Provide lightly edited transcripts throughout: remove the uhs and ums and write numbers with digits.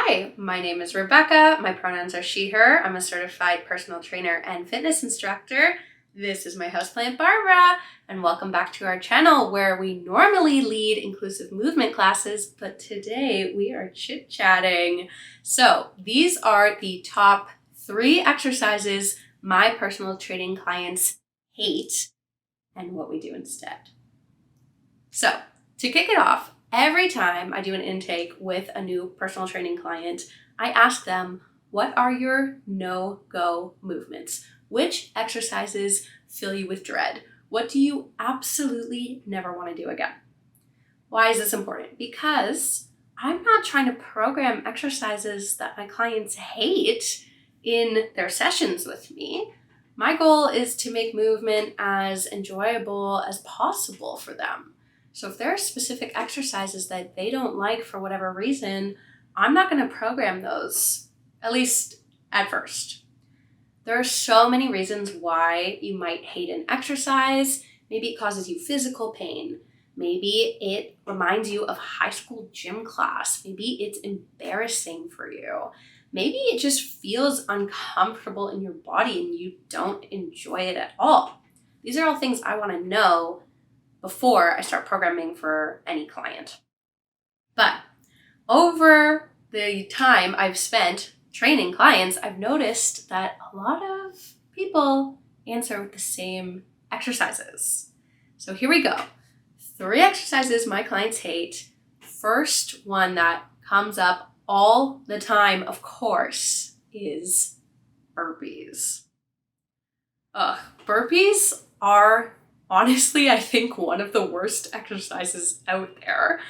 Hi, my name is Rebecca. My pronouns are she, her. I'm a certified personal trainer and fitness instructor. This is my houseplant Barbara, and welcome back to our channel where we normally lead inclusive movement classes, but today we are chit-chatting. So these are the top 3 exercises my personal training clients hate and what we do instead. So to kick it off, every time I do an intake with a new personal training client, I ask them, what are your no-go movements? Which exercises fill you with dread? What do you absolutely never want to do again? Why is this important? Because I'm not trying to program exercises that my clients hate in their sessions with me. My goal is to make movement as enjoyable as possible for them. So if there are specific exercises that they don't like for whatever reason, I'm not going to program those, at least at first. There are so many reasons why you might hate an exercise. Maybe it causes you physical pain. Maybe it reminds you of high school gym class. Maybe it's embarrassing for you. Maybe it just feels uncomfortable in your body and you don't enjoy it at all. These are all things I want to know before I start programming for any client. But over the time I've spent training clients, I've noticed that a lot of people answer with the same exercises. So here we go. 3 exercises my clients hate. First one that comes up all the time, of course, is burpees. Burpees are honestly, I think one of the worst exercises out there.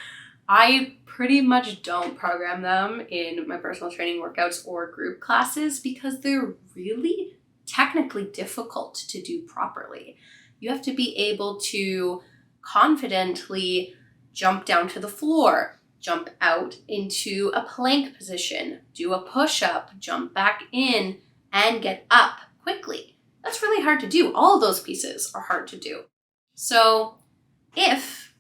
I pretty much don't program them in my personal training workouts or group classes because they're really technically difficult to do properly. You have to be able to confidently jump down to the floor, jump out into a plank position, do a push-up, jump back in, and get up quickly. That's really hard to do. All of those pieces are hard to do. So if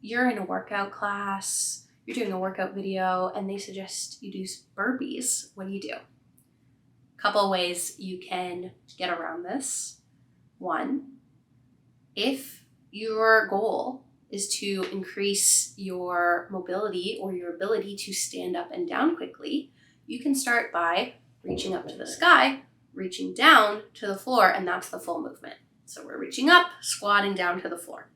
you're in a workout class, you're doing a workout video, and they suggest you do burpees, what do? A couple ways you can get around this. 1, if your goal is to increase your mobility or your ability to stand up and down quickly, you can start by reaching up to the sky, reaching down to the floor, and that's the full movement. So we're reaching up, squatting down to the floor.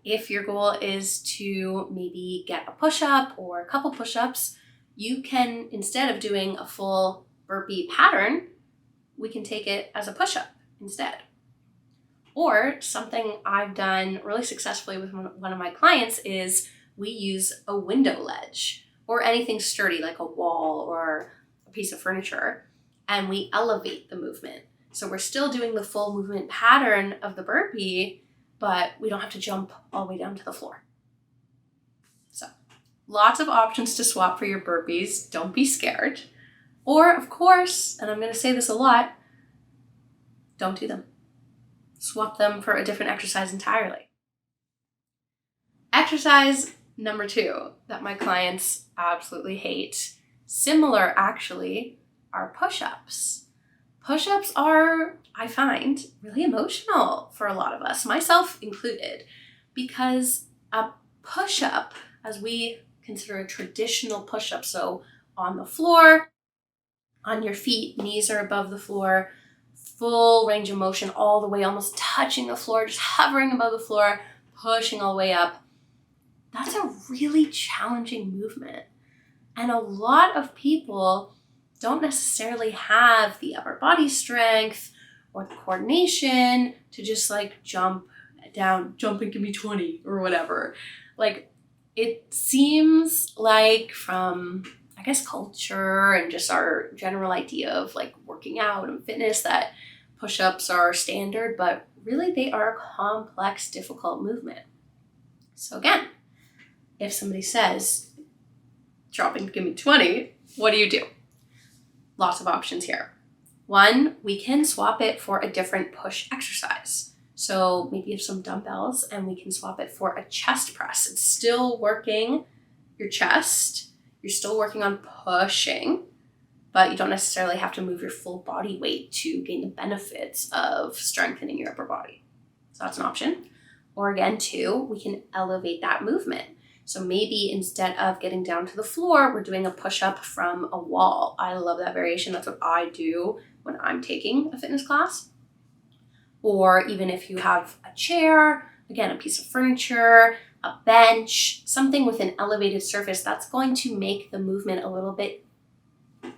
If your goal is to maybe get a push-up or a couple push-ups, you can, instead of doing a full burpee pattern, we can take it as a push-up instead. Or something I've done really successfully with one of my clients is we use a window ledge or anything sturdy like a wall or a piece of furniture, and we elevate the movement. So we're still doing the full movement pattern of the burpee, but we don't have to jump all the way down to the floor. So lots of options to swap for your burpees. Don't be scared. Or of course, and I'm going to say this a lot, don't do them. Swap them for a different exercise entirely. Exercise number 2 that my clients absolutely hate, similar actually, are push-ups. Push-ups are, I find, really emotional for a lot of us, myself included, because a push-up, as we consider a traditional push-up, so on the floor, on your feet, knees are above the floor, full range of motion all the way, almost touching the floor, just hovering above the floor, pushing all the way up. That's a really challenging movement. And a lot of people don't necessarily have the upper body strength or the coordination to just like jump down, jump and give me 20 or whatever. Like it seems like from, I guess, culture and just our general idea of like working out and fitness that push-ups are standard, but really they are a complex, difficult movement. So again, if somebody says, drop and give me 20, what do? Lots of options here. 1, we can swap it for a different push exercise. So maybe you have some dumbbells and we can swap it for a chest press. It's still working your chest. You're still working on pushing, but you don't necessarily have to move your full body weight to gain the benefits of strengthening your upper body. So that's an option. Or again, too, we can elevate that movement. So maybe instead of getting down to the floor, we're doing a push-up from a wall. I love that variation. That's what I do when I'm taking a fitness class. Or even if you have a chair, again, a piece of furniture, a bench, something with an elevated surface, that's going to make the movement a little bit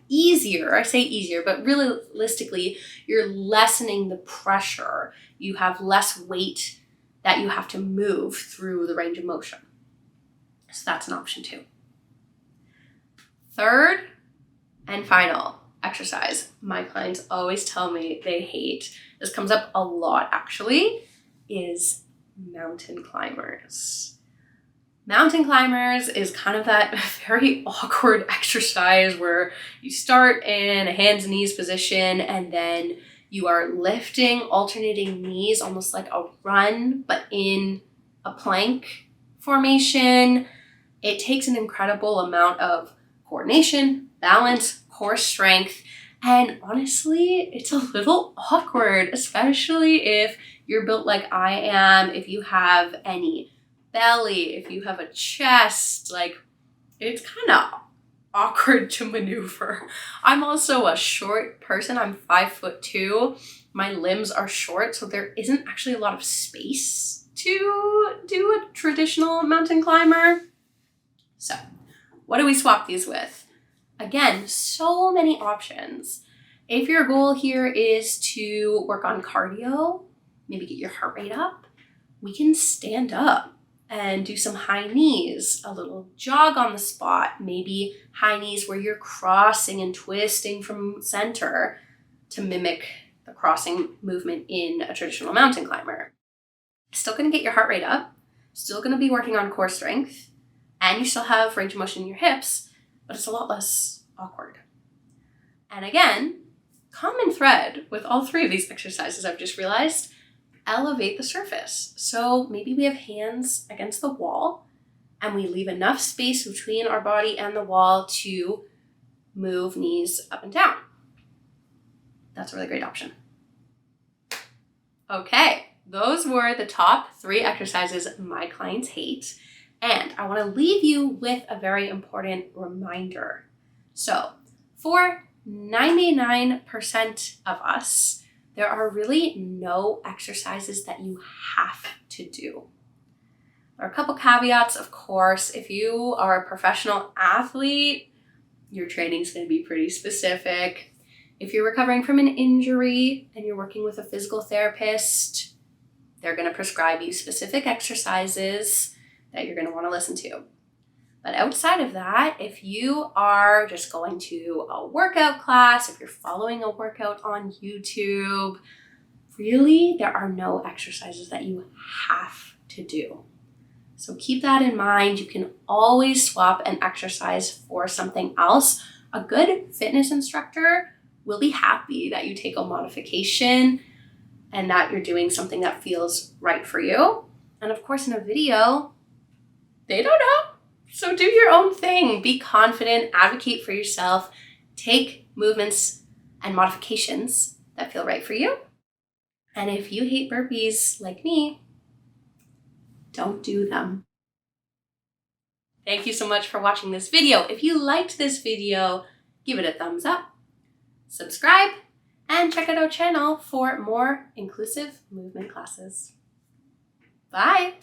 easier. I say easier, but realistically, you're lessening the pressure. You have less weight that you have to move through the range of motion. So that's an option too. Third and final exercise my clients always tell me they hate, this comes up a lot actually, is mountain climbers. Mountain climbers is kind of that very awkward exercise where you start in a hands and knees position and then you are lifting alternating knees almost like a run, but in a plank formation. It takes an incredible amount of coordination, balance, core strength, and honestly, it's a little awkward, especially if you're built like I am, if you have any belly, if you have a chest, like it's kind of awkward to maneuver. I'm also a short person. I'm 5'2". My limbs are short, so there isn't actually a lot of space to do a traditional mountain climber. So what do we swap these with? Again, so many options. If your goal here is to work on cardio, maybe get your heart rate up, we can stand up and do some high knees, a little jog on the spot, maybe high knees where you're crossing and twisting from center to mimic the crossing movement in a traditional mountain climber. Still gonna get your heart rate up, still gonna be working on core strength, and you still have range of motion in your hips, but it's a lot less awkward. And again, common thread with all three of these exercises I've just realized, elevate the surface. So maybe we have hands against the wall and we leave enough space between our body and the wall to move knees up and down. That's a really great option. Okay, those were the top 3 exercises my clients hate. And I want to leave you with a very important reminder. So for 99% of us, there are really no exercises that you have to do. There are a couple caveats, of course. If you are a professional athlete, your training is going to be pretty specific. If you're recovering from an injury and you're working with a physical therapist, they're going to prescribe you specific exercises that you're going to want to listen to. But outside of that, if you are just going to a workout class, if you're following a workout on YouTube, really, there are no exercises that you have to do. So keep that in mind. You can always swap an exercise for something else. A good fitness instructor will be happy that you take a modification and that you're doing something that feels right for you. And of course, in a video, they don't know. So do your own thing. Be confident, advocate for yourself, take movements and modifications that feel right for you. And if you hate burpees like me, don't do them. Thank you so much for watching this video. If you liked this video, give it a thumbs up, subscribe, and check out our channel for more inclusive movement classes. Bye.